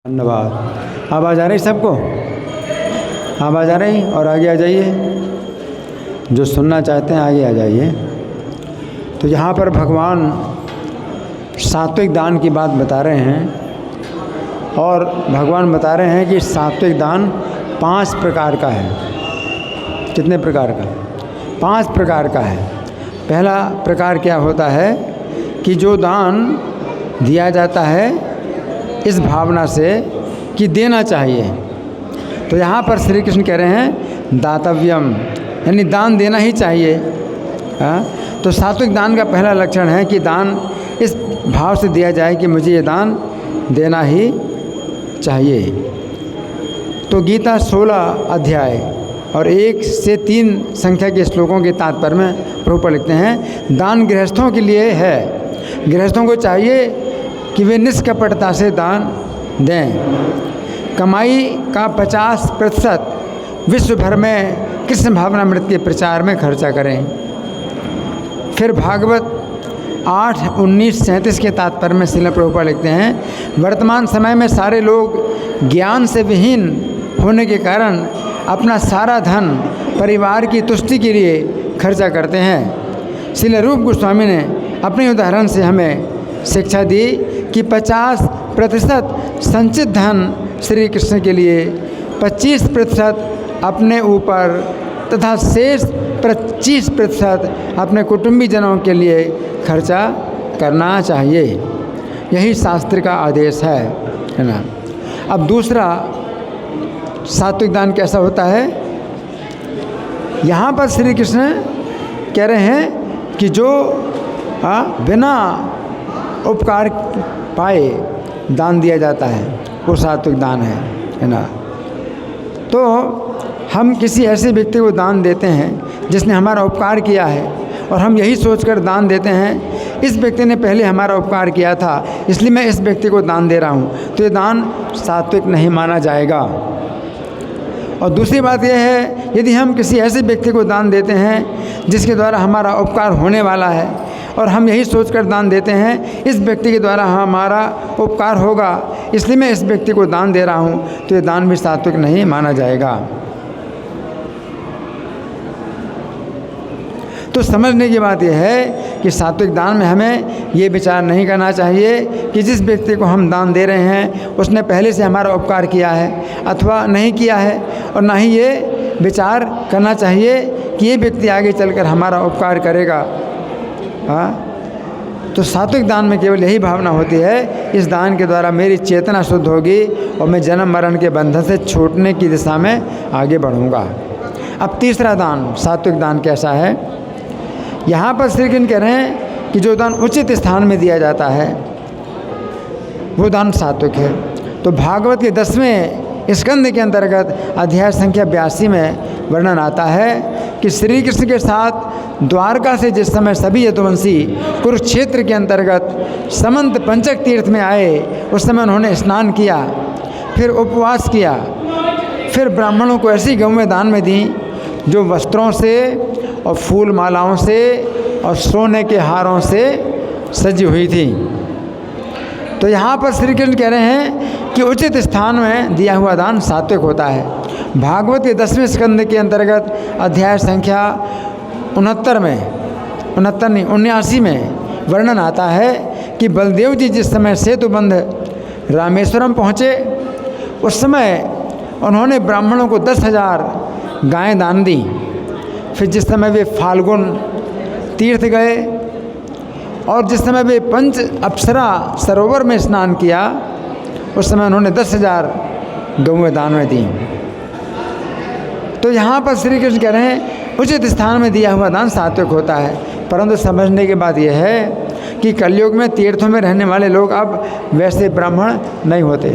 धन्यवाद। आवाज़ आ रही सबको? आवाज़ आ रही? और आगे आ जाइए, जो सुनना चाहते हैं आगे आ जाइए। तो यहाँ पर भगवान सात्विक दान की बात बता रहे हैं और भगवान बता रहे हैं कि सात्विक दान 5 प्रकार का है। कितने प्रकार का? 5 प्रकार का है। पहला प्रकार क्या होता है कि जो दान दिया जाता है इस भावना से कि देना चाहिए। तो यहाँ पर श्री कृष्ण कह रहे हैं दातव्यम, यानी दान देना ही चाहिए। तो सात्विक दान का पहला लक्षण है कि दान इस भाव से दिया जाए कि मुझे ये दान देना ही चाहिए। तो गीता 16 अध्याय और 1 से 3 संख्या के श्लोकों के तात्पर्य में प्रभुपाद लिखते हैं दान गृहस्थों के लिए है। गृहस्थों को चाहिए कि वे निष्कपटता से दान दें। कमाई का 50% विश्व भर में कृष्ण भावनामृत के प्रचार में खर्चा करें। फिर भागवत 8:19-37 के तात्पर्य में श्रील प्रभुपाद लिखते हैं वर्तमान समय में सारे लोग ज्ञान से विहीन होने के कारण अपना सारा धन परिवार की तुष्टि के लिए खर्चा करते हैं। श्रील रूप गोस्वामी ने अपने उदाहरण से हमें शिक्षा दी कि 50% संचित धन श्री कृष्ण के लिए, 25% अपने ऊपर तथा शेष 25% अपने कुटुंबी जनों के लिए खर्चा करना चाहिए। यही शास्त्र का आदेश है ना। अब दूसरा सात्विक दान कैसा होता है? यहाँ पर श्री कृष्ण कह रहे हैं कि जो बिना उपकार पाए दान दिया जाता है वो सात्विक दान है ना। तो हम किसी ऐसे व्यक्ति को दान देते हैं जिसने हमारा उपकार किया है और हम यही सोचकर दान देते हैं इस व्यक्ति ने पहले हमारा उपकार किया था इसलिए मैं इस व्यक्ति को दान दे रहा हूँ, तो ये दान सात्विक नहीं माना जाएगा। और दूसरी बात यह है यदि हम किसी ऐसे व्यक्ति को दान देते हैं जिसके द्वारा हमारा उपकार होने वाला है और हम यही सोचकर दान देते हैं इस व्यक्ति के द्वारा हमारा उपकार होगा इसलिए मैं इस व्यक्ति को दान दे रहा हूँ, तो ये दान भी सात्विक नहीं माना जाएगा। तो समझने की बात यह है कि सात्विक दान में हमें ये विचार नहीं करना चाहिए कि जिस व्यक्ति को हम दान दे रहे हैं उसने पहले से हमारा उपकार किया है अथवा नहीं किया है, और ना ही ये विचार करना चाहिए कि ये व्यक्ति आगे चलकर हमारा उपकार करेगा। तो सात्विक दान में केवल यही भावना होती है इस दान के द्वारा मेरी चेतना शुद्ध होगी और मैं जन्म मरण के बंधन से छूटने की दिशा में आगे बढ़ूँगा। अब तीसरा दान सात्विक दान कैसा है? यहाँ पर श्री कृष्ण कह रहे हैं कि जो दान उचित स्थान में दिया जाता है वो दान सात्विक है। तो भागवत के 10वें स्कंद के अंतर्गत अध्याय संख्या 82 में वर्णन आता है कि श्री कृष्ण के साथ द्वारका से जिस समय सभी यदुवंशी कुरुक्षेत्र के अंतर्गत समंत पंचक तीर्थ में आए उस समय उन्होंने स्नान किया, फिर उपवास किया, फिर ब्राह्मणों को ऐसी गौएं दान में दी जो वस्त्रों से और फूल मालाओं से और सोने के हारों से सजी हुई थी। तो यहाँ पर श्री कृष्ण कह रहे हैं कि उचित स्थान में दिया हुआ दान सात्विक होता है। भागवत के 10वें स्कंद के अंतर्गत अध्याय संख्या 79 में वर्णन आता है कि बलदेव जी जिस समय सेतुबंध रामेश्वरम पहुँचे उस समय उन्होंने ब्राह्मणों को 10,000 गायें दान दी। फिर जिस समय वे फाल्गुन तीर्थ गए और जिस समय वे पंच अप्सरा सरोवर में स्नान किया उस समय उन्होंने 10,000 गौएं दान में दी। तो यहाँ पर श्री कृष्ण कह रहे हैं उचित स्थान में दिया हुआ दान सात्विक होता है। परंतु समझने की बात यह है कि कलयुग में तीर्थों में रहने वाले लोग अब वैसे ब्राह्मण नहीं होते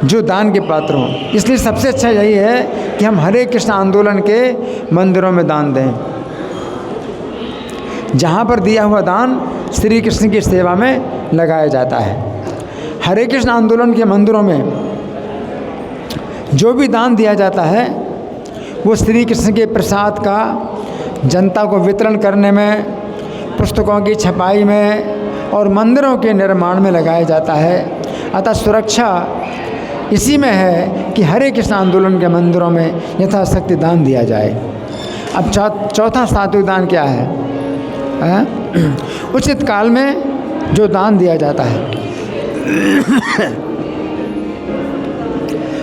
जो दान के पात्र हों। इसलिए सबसे अच्छा यही है कि हम हरे कृष्ण आंदोलन के मंदिरों में दान दें, जहाँ पर दिया हुआ दान श्री कृष्ण की सेवा में लगाया जाता है। हरे कृष्ण आंदोलन के मंदिरों में जो भी दान दिया जाता है वो श्री कृष्ण के प्रसाद का जनता को वितरण करने में, पुस्तकों की छपाई में और मंदिरों के निर्माण में लगाया जाता है। अतः सुरक्षा इसी में है कि हरे कृष्ण आंदोलन के मंदिरों में यथाशक्ति दान दिया जाए। अब चौथा सात्विक दान क्या है? उचित काल में जो दान दिया जाता है।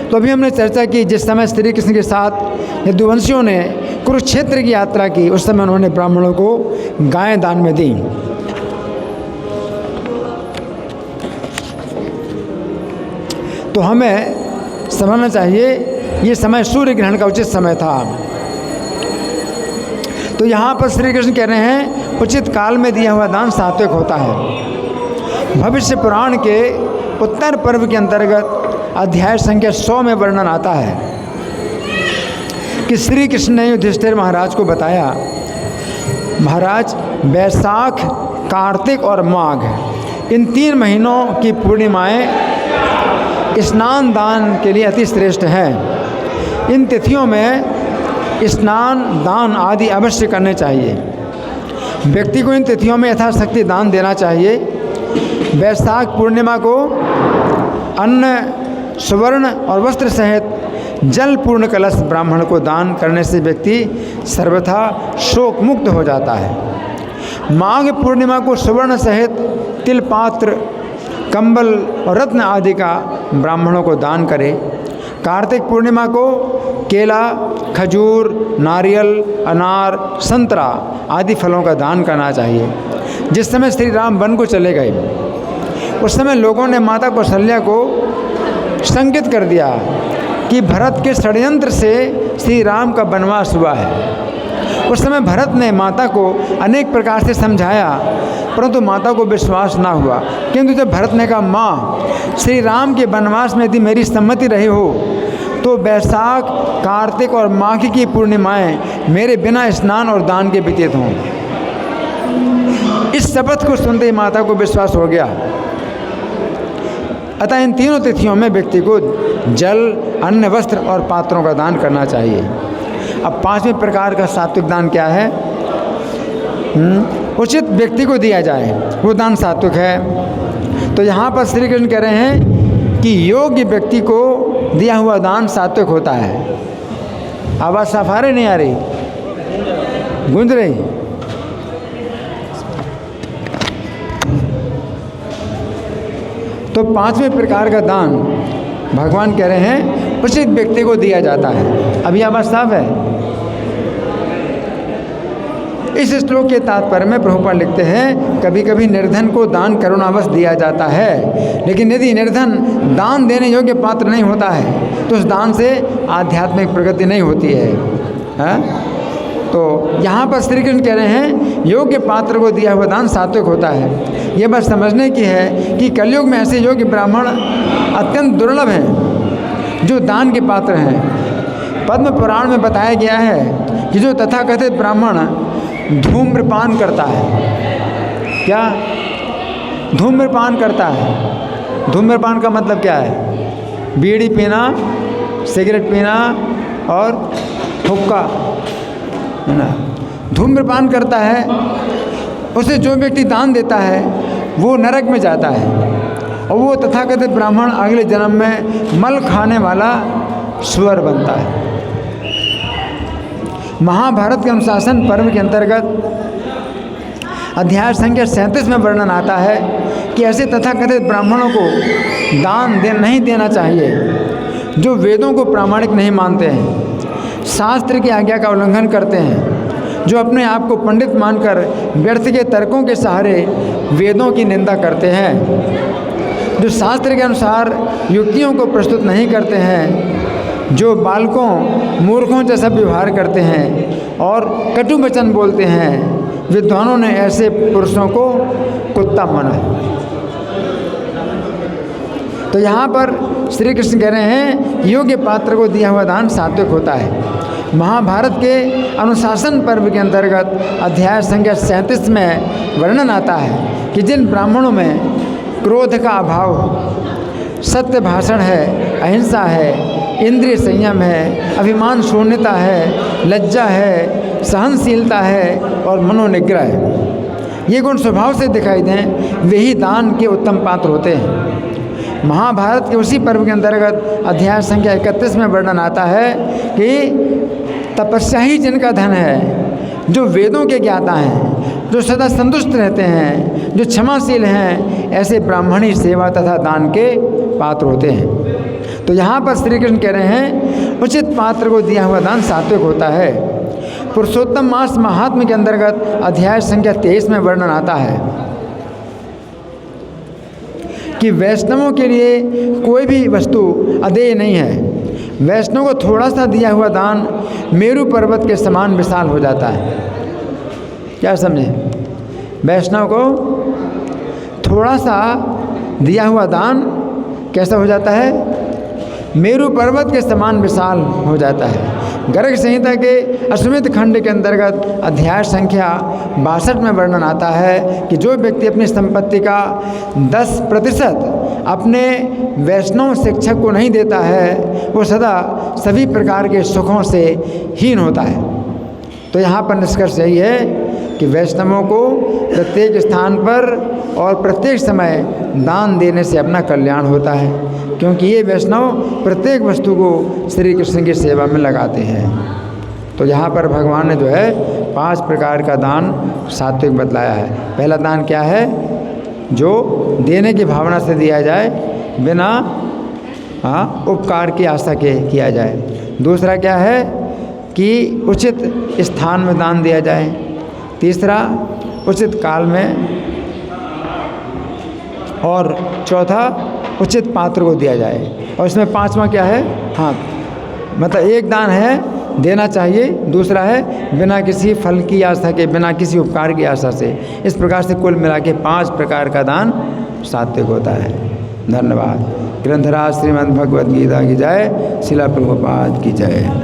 तो अभी हमने चर्चा की, जिस समय श्री कृष्ण के साथ यदुवंशियों ने कुरुक्षेत्र की यात्रा की, उस समय उन्होंने ब्राह्मणों को गायें दान में दी। तो हमें समझना चाहिए ये समय सूर्य ग्रहण का उचित समय था। तो यहाँ पर श्री कृष्ण कह रहे हैं उचित काल में दिया हुआ दान सात्विक होता है। भविष्य पुराण के उत्तर पर्व के अंतर्गत अध्याय संख्या 100 में वर्णन आता है कि श्री कृष्ण ने युधिष्ठिर महाराज को बताया, महाराज बैसाख, कार्तिक और माघ इन 3 महीनों की पूर्णिमाएं स्नान दान के लिए अति श्रेष्ठ हैं। इन तिथियों में स्नान दान आदि अवश्य करने चाहिए। व्यक्ति को इन तिथियों में यथाशक्ति दान देना चाहिए। बैसाख पूर्णिमा को अन्न, सुवर्ण और वस्त्र सहित जल पूर्ण कलश ब्राह्मण को दान करने से व्यक्ति सर्वथा शोक मुक्त हो जाता है। माघ पूर्णिमा को सुवर्ण सहित तिल पात्र, कंबल और रत्न आदि का ब्राह्मणों को दान करे। कार्तिक पूर्णिमा को केला, खजूर, नारियल, अनार, संतरा आदि फलों का दान करना चाहिए। जिस समय श्री राम वन को चले गए, उस समय लोगों ने माता कौशल्या को संकेत कर दिया कि भरत के षड्यंत्र से श्री राम का वनवास हुआ है। उस समय भरत ने माता को अनेक प्रकार से समझाया, परंतु माता को विश्वास ना हुआ। किंतु जब भरत ने कहा, माँ श्री राम के वनवास में यदि मेरी सम्मति रही हो तो बैसाख, कार्तिक और माघ की पूर्णिमाएं मेरे बिना स्नान और दान के व्यतीत हों। इस शपथ को सुनते ही माता को विश्वास हो गया। अतः इन तीनों तिथियों में व्यक्ति को जल, अन्न, वस्त्र और पात्रों का दान करना चाहिए। अब 5वें प्रकार का सात्विक दान क्या है? उचित व्यक्ति को दिया जाए, वो दान सात्विक है। तो यहाँ पर श्री कृष्ण कह रहे हैं कि योग्य व्यक्ति को दिया हुआ दान सात्विक होता है। आवाज़ साफ आ रही नहीं आ रही? गूंज रही? तो 5वें प्रकार का दान भगवान कह रहे हैं उचित व्यक्ति को दिया जाता है। अभी आवाज़ साफ है? इस श्लोक के तात्पर्य में प्रभुपाद लिखते हैं, कभी कभी निर्धन को दान करुणावश दिया जाता है, लेकिन यदि निर्धन दान देने योग्य पात्र नहीं होता है तो उस दान से आध्यात्मिक प्रगति नहीं होती है। तो यहाँ पर श्री कृष्ण कह रहे हैं योग्य पात्र को दिया हुआ दान सात्विक होता है। ये बात समझने की है कि कलयुग में ऐसे योग्य ब्राह्मण अत्यंत दुर्लभ हैं जो दान के पात्र हैं। पद्म पुराण में बताया गया है कि जो तथाकथित ब्राह्मण धूम्रपान करता है, क्या धूम्रपान करता है? धूम्रपान का मतलब क्या है? बीड़ी पीना, सिगरेट पीना और हुक्का, है ना? धूम्रपान करता है, उसे जो व्यक्ति दान देता है वो नरक में जाता है और वो तथाकथित ब्राह्मण अगले जन्म में मल खाने वाला सुअर बनता है। महाभारत के अनुशासन पर्व के अंतर्गत अध्याय संख्या 37 में वर्णन आता है कि ऐसे तथाकथित ब्राह्मणों को दान नहीं देना चाहिए जो वेदों को प्रामाणिक नहीं मानते हैं, शास्त्र की आज्ञा का उल्लंघन करते हैं, जो अपने आप को पंडित मानकर व्यर्थ के तर्कों के सहारे वेदों की निंदा करते हैं, जो शास्त्र के अनुसार युक्तियों को प्रस्तुत नहीं करते हैं, जो बालकों, मूर्खों जैसा व्यवहार करते हैं और कटु वचन बोलते हैं। विद्वानों ने ऐसे पुरुषों को कुत्ता माना है। तो यहाँ पर श्री कृष्ण कह रहे हैं योग्य पात्र को दिया हुआ दान सात्विक होता है। महाभारत के अनुशासन पर्व के अंतर्गत अध्याय संख्या 37 में वर्णन आता है कि जिन ब्राह्मणों में क्रोध का अभाव, सत्य भाषण है, अहिंसा है, इंद्रिय संयम है, अभिमान शून्यता है, लज्जा है, सहनशीलता है और मनोनिग्रह है, ये गुण स्वभाव से दिखाई दें, वे ही दान के उत्तम पात्र होते हैं। महाभारत के उसी पर्व के अंतर्गत अध्याय संख्या 31 में वर्णन आता है कि तपस्या ही जिनका धन है, जो वेदों के ज्ञाता हैं, जो सदा संतुष्ट रहते हैं, जो क्षमाशील हैं, ऐसे ब्राह्मणी सेवा तथा दान के पात्र होते हैं। तो यहाँ पर श्री कृष्ण कह रहे हैं उचित पात्र को दिया हुआ दान सात्विक होता है। पुरुषोत्तम मास महात्म्य के अंतर्गत अध्याय संख्या 23 में वर्णन आता है कि वैष्णवों के लिए कोई भी वस्तु अदेय नहीं है। वैष्णव को थोड़ा सा दिया हुआ दान मेरु पर्वत के समान विशाल हो जाता है। क्या समझे? वैष्णव को थोड़ा सा दिया हुआ दान कैसा हो जाता है? मेरु पर्वत के समान विशाल हो जाता है। गर्ग संहिता के अश्वमेध खंड के अंतर्गत अध्याय संख्या 62 में वर्णन आता है कि जो व्यक्ति अपनी संपत्ति का 10% अपने वैष्णव शिक्षक को नहीं देता है, वो सदा सभी प्रकार के सुखों से हीन होता है। तो यहाँ पर निष्कर्ष यही है कि वैष्णवों को प्रत्येक स्थान पर और प्रत्येक समय दान देने से अपना कल्याण होता है, क्योंकि ये वैष्णव प्रत्येक वस्तु को श्री कृष्ण की सेवा में लगाते हैं। तो यहाँ पर भगवान ने जो है 5 प्रकार का दान सात्विक बतलाया है। पहला दान क्या है? जो देने की भावना से दिया जाए, बिना उपकार की आशा के किया जाए। दूसरा क्या है कि उचित स्थान में दान दिया जाए। तीसरा उचित काल में, और चौथा उचित पात्र को दिया जाए। और इसमें 5वां क्या है? मतलब एक दान है देना चाहिए, दूसरा है बिना किसी फल की आशा के, बिना किसी उपकार की आशा से। इस प्रकार से कुल मिला के 5 प्रकार का दान सात्विक होता है। धन्यवाद। ग्रंथराज श्रीमद् भगवद गीता की जय। शिला प्रभुपाद की जय।